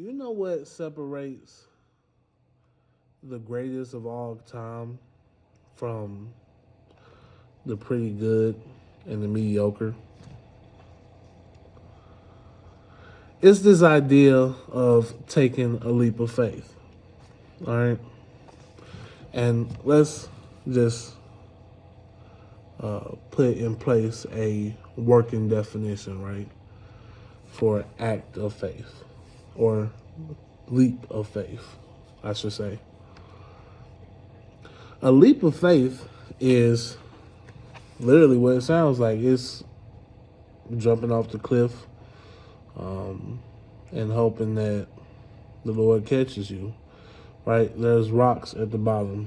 You know what separates the greatest of all time from the pretty good and the mediocre? It's this idea of taking a leap of faith. All right. And let's just put in place a working definition, right, for act of faith or leap of faith, I should say. A leap of faith is literally what it sounds like. It's jumping off the cliff um, and hoping that the Lord catches you, right? There's rocks at the bottom,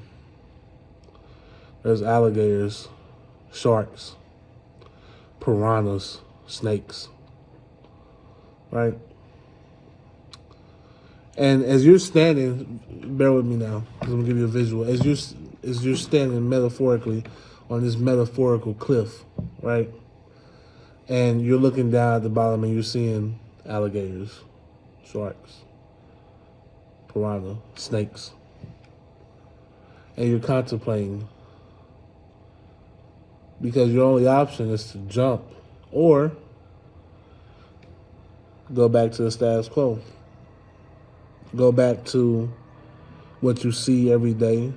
there's alligators, sharks, piranhas, snakes, right? And as you're standing, bear with me now, because I'm gonna give you a visual. As you're standing metaphorically on this metaphorical cliff, right? And you're looking down at the bottom and you're seeing alligators, sharks, piranha, snakes, and you're contemplating because your only option is to jump or go back to the status quo. Go back to what you see every day,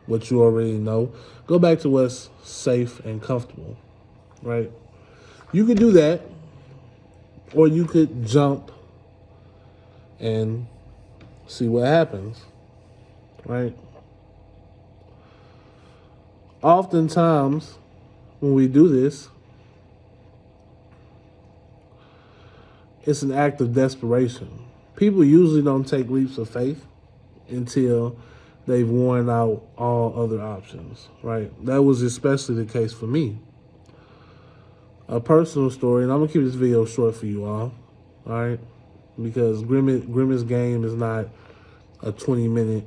what you already know. Go back to what's safe and comfortable, right? You could do that, or you could jump and see what happens, right? Oftentimes, when we do this, it's an act of desperation. People usually don't take leaps of faith until they've worn out all other options, right? That was especially the case for me. A personal story, and I'm gonna keep this video short for you all right? Because Grimmett's game is not a 20-minute.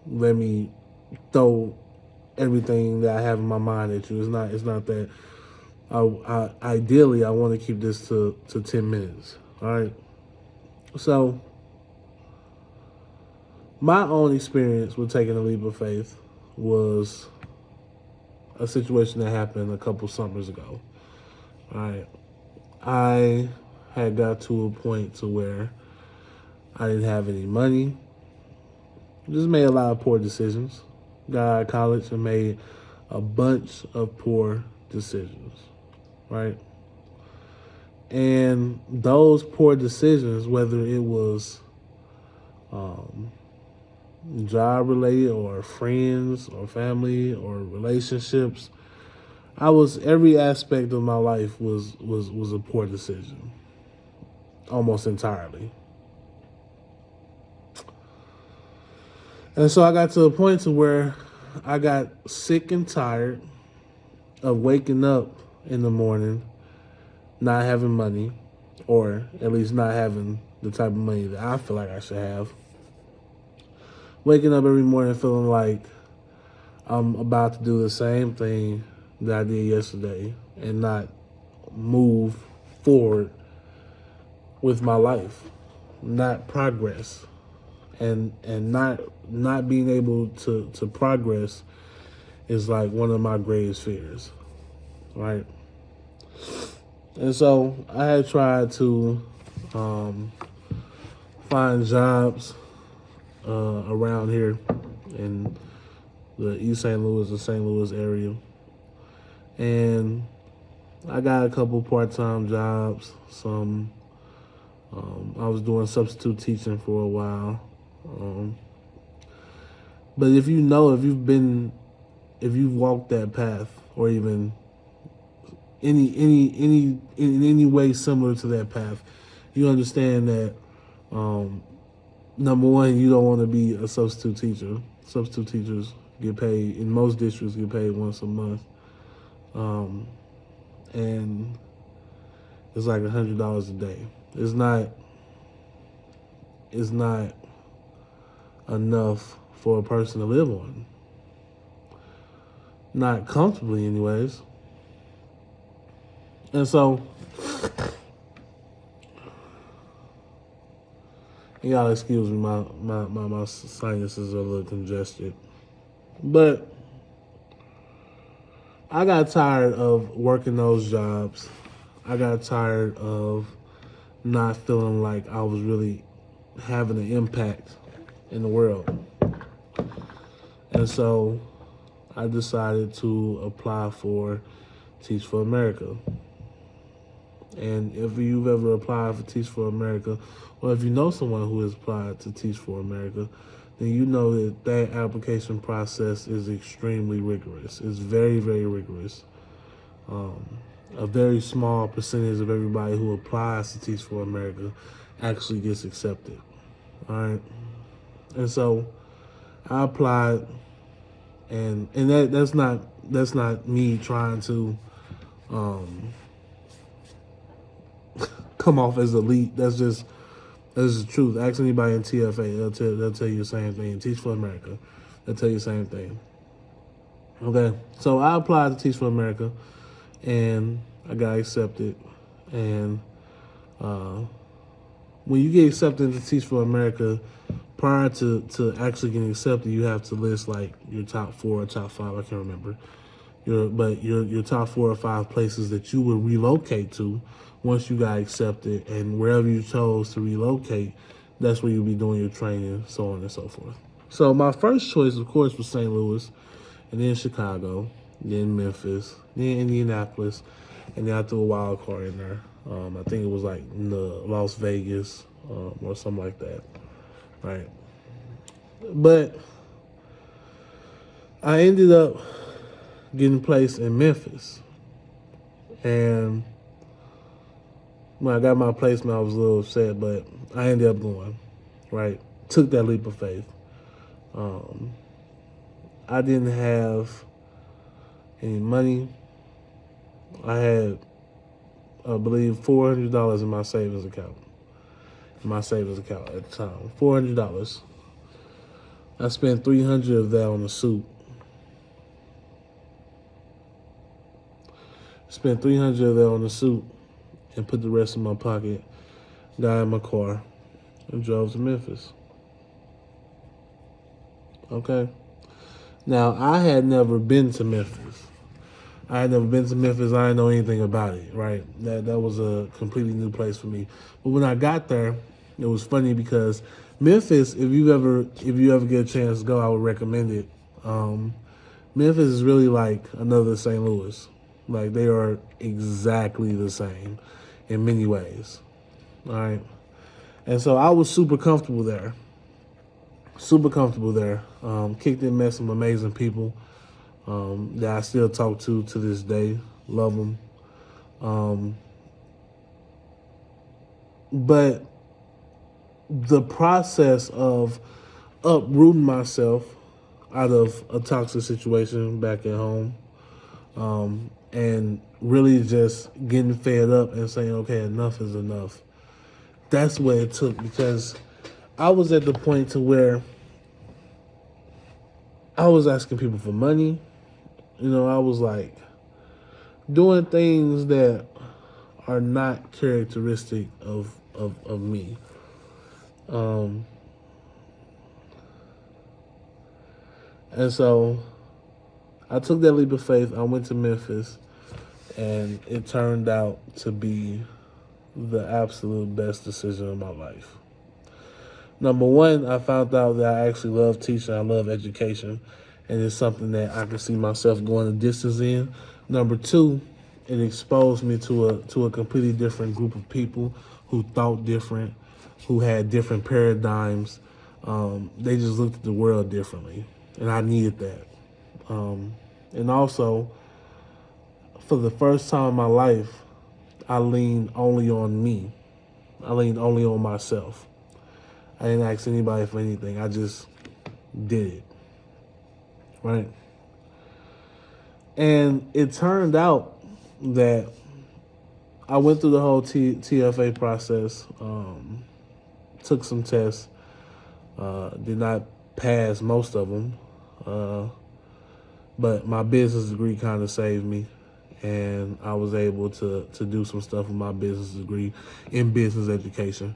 Let me throw everything that I have in my mind at you. It's not that. Ideally, I want to keep this to 10 minutes. All right. So, my own experience with taking a leap of faith was a situation that happened a couple summers ago. All right. I had got to a point to where I didn't have any money. Just made a lot of poor decisions. Got out of college and made a bunch of poor decisions, right? And those poor decisions, whether it was job related or friends or family or relationships, every aspect of my life was a poor decision, almost entirely. And so I got to a point to where I got sick and tired of waking up in the morning not having money, or at least not having the type of money that I feel like I should have. Waking up every morning feeling like I'm about to do the same thing that I did yesterday and not move forward with my life, not progress, and not being able to progress is like one of my greatest fears, right? And so I had tried to find jobs around here in the East St. Louis and St. Louis area. And I got a couple part-time jobs. I was doing substitute teaching for a while. But if you've walked that path, or even in any way similar to that path, you understand that number one, you don't want to be a substitute teacher. Substitute teachers get paid, in most districts, get paid once a month, and it's like $100 a day. It's not enough for a person to live on. Not comfortably, anyways. And so Y'all excuse me, my sinuses are a little congested. But I got tired of working those jobs. I got tired of not feeling like I was really having an impact in the world. And so I decided to apply for Teach for America. And if you've ever applied for Teach for America, or if you know someone who has applied to Teach for America, then you know that that application process is extremely rigorous. It's very, very rigorous. A very small percentage of everybody who applies to Teach for America actually gets accepted. All right. And so I applied, and that's not me trying to come off as elite. That's the truth. Ask anybody in TFA, they'll tell you the same thing. Teach for America, they'll tell you the same thing. Okay, so I applied to Teach for America, and I got accepted. And when you get accepted to Teach for America, prior to actually getting accepted, you have to list like your top 4 or top 5. I can't remember. Your top 4 or 5 places that you would relocate to once you got accepted, and wherever you chose to relocate, that's where you'll be doing your training, so on and so forth. So my first choice, of course, was St. Louis, and then Chicago, then Memphis, then Indianapolis, and then I threw a wild card in there. I think it was like Las Vegas or something like that, right? But I ended up getting placed in Memphis, and when I got my placement, I was a little upset, but I ended up going, right? Took that leap of faith. I didn't have any money. I had, I believe, $400 in my savings account. At the time, $400. I spent $300 of that on a suit. Spent $300 of that on a suit, and put the rest in my pocket. Got in my car and drove to Memphis. Okay. Now, I had never been to Memphis. I didn't know anything about it, right? That was a completely new place for me. But when I got there, it was funny because Memphis, if you ever get a chance to go, I would recommend it. Memphis is really like another St. Louis. Like, they are exactly the same in many ways. All right. And so I was super comfortable there. Kicked in, met some amazing people that I still talk to this day. Love them. But the process of uprooting myself out of a toxic situation back at home, and really just getting fed up and saying, okay, enough is enough. That's what it took, because I was at the point to where I was asking people for money. I was like doing things that are not characteristic of me. And so I took that leap of faith. I went to Memphis, and it turned out to be the absolute best decision of my life. Number one, I found out that I actually love teaching. I love education, and it's something that I can see myself going a distance in. Number two, it exposed me to a completely different group of people who thought different, who had different paradigms. They just looked at the world differently, and I needed that. And also, for the first time in my life, I leaned only on me. I leaned only on myself. I didn't ask anybody for anything. I just did it, right? And it turned out that I went through the whole TFA process, took some tests, did not pass most of them, but my business degree kind of saved me, and I was able to do some stuff with my business degree in business education.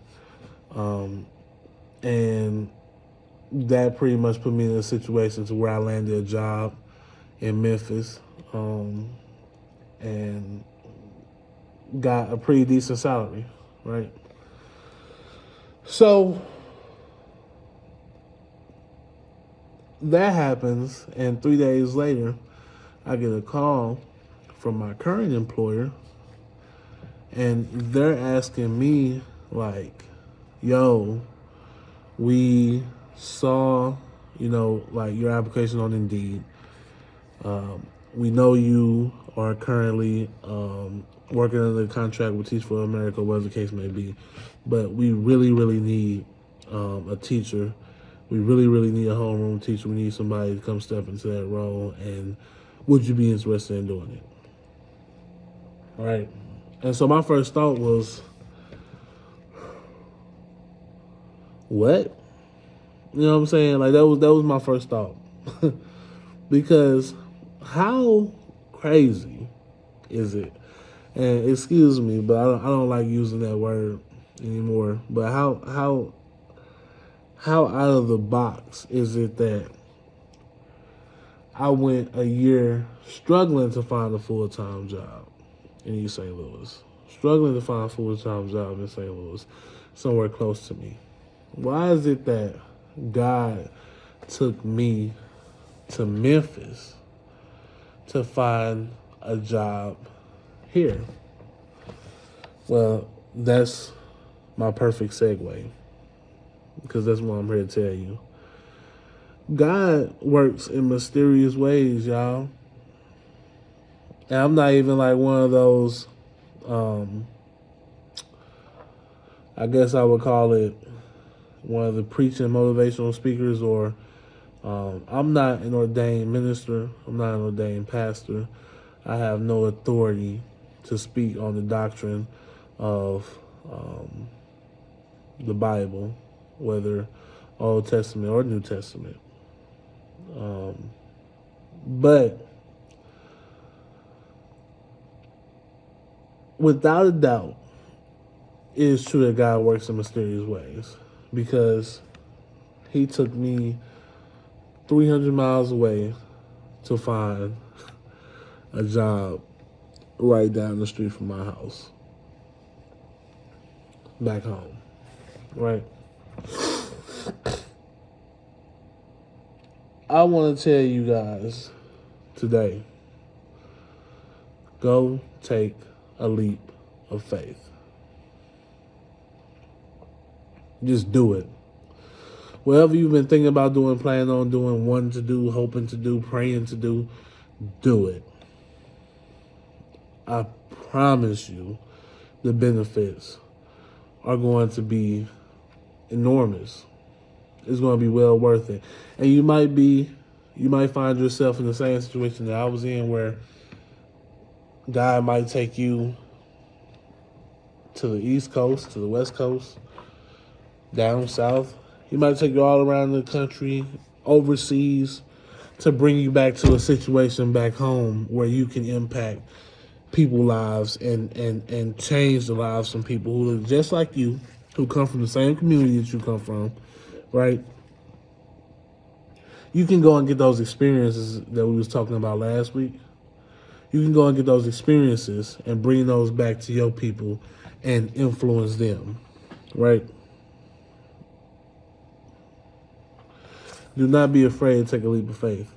And that pretty much put me in a situation to where I landed a job in Memphis, and got a pretty decent salary, right? So that happens, and 3 days later, I get a call from my current employer, and they're asking me, like, yo, we saw, like your application on Indeed. We know you are currently working under the contract with Teach for America, whatever the case may be, but we really, really need a teacher. We really, really need a homeroom teacher. We need somebody to come step into that role, and would you be interested in doing it? All right. And so my first thought was, what? You know what I'm saying? Like that was my first thought. Because how crazy is it? And excuse me, but I don't like using that word anymore. But how out of the box is it that I went a year struggling to find a full-time job in East St. Louis, struggling to find a full-time job in St. Louis, somewhere close to me? Why is it that God took me to Memphis to find a job here? Well, that's my perfect segue, because that's what I'm here to tell you. God works in mysterious ways, y'all. And I'm not even like one of those, I guess I would call it one of the preaching motivational speakers, or I'm not an ordained minister. I'm not an ordained pastor. I have no authority to speak on the doctrine of the Bible, whether Old Testament or New Testament. But without a doubt, it is true that God works in mysterious ways, because he took me 300 miles away to find a job right down the street from my house, back home, right? I want to tell you guys today, go take a leap of faith. Just do it. Whatever you've been thinking about doing, planning on doing, wanting to do, hoping to do, praying to do it. I promise you the benefits are going to be enormous. It's going to be well worth it. And you might find yourself in the same situation that I was in, where God might take you to the East Coast, to the West Coast, down south. He might take you all around the country, overseas, to bring you back to a situation back home where you can impact people's lives and change the lives from people who look just like you, who come from the same community that you come from, right? You can go and get those experiences that we was talking about last week. You can go and get those experiences and bring those back to your people and influence them, right? Do not be afraid to take a leap of faith.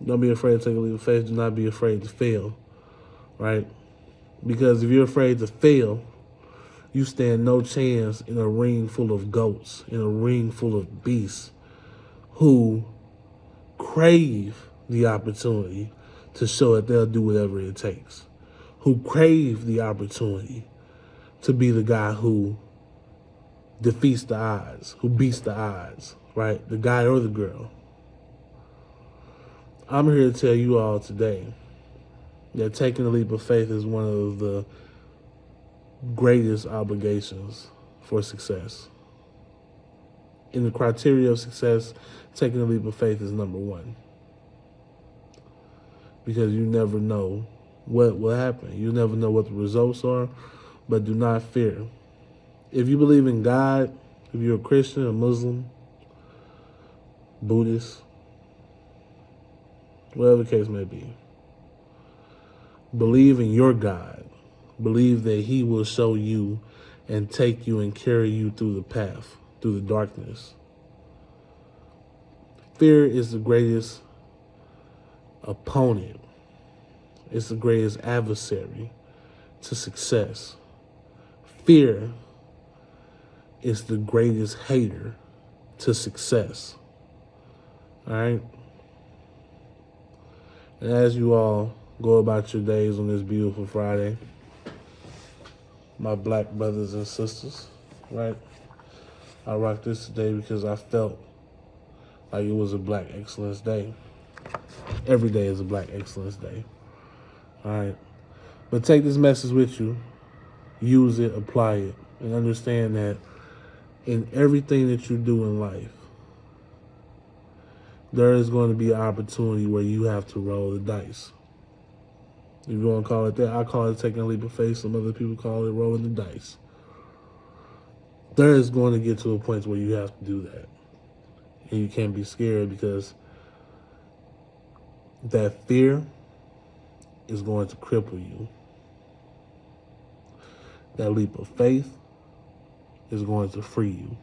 Don't be afraid to take a leap of faith. Do not be afraid to fail, right? Because if you're afraid to fail, you stand no chance in a ring full of goats, in a ring full of beasts who crave the opportunity to show that they'll do whatever it takes, who crave the opportunity to be the guy who defeats the odds, who beats the odds, right? The guy or the girl. I'm here to tell you all today that taking a leap of faith is one of the greatest obligations for success. In the criteria of success, taking a leap of faith is number one. Because you never know what will happen. You never know what the results are, but do not fear. If you believe in God, If you're a Christian, a Muslim, Buddhist, whatever the case may be, believe in your God. Believe that He will show you and take you and carry you through the path, through the darkness. Fear is the greatest opponent. It's the greatest adversary to success. Fear is the greatest hater to success. All right? And as you all go about your days on this beautiful Friday, my black brothers and sisters, right? I rock this today because I felt like it was a Black Excellence Day. Every day is a Black Excellence Day. All right? But take this message with you. Use it, apply it, and understand that in everything that you do in life, there is going to be an opportunity where you have to roll the dice. If you want to call it that, I call it taking a leap of faith. Some other people call it rolling the dice. There is going to get to a point where you have to do that. And you can't be scared because that fear is going to cripple you. That leap of faith is going to free you.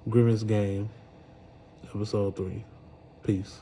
Grimmett's Game, episode 3. Peace.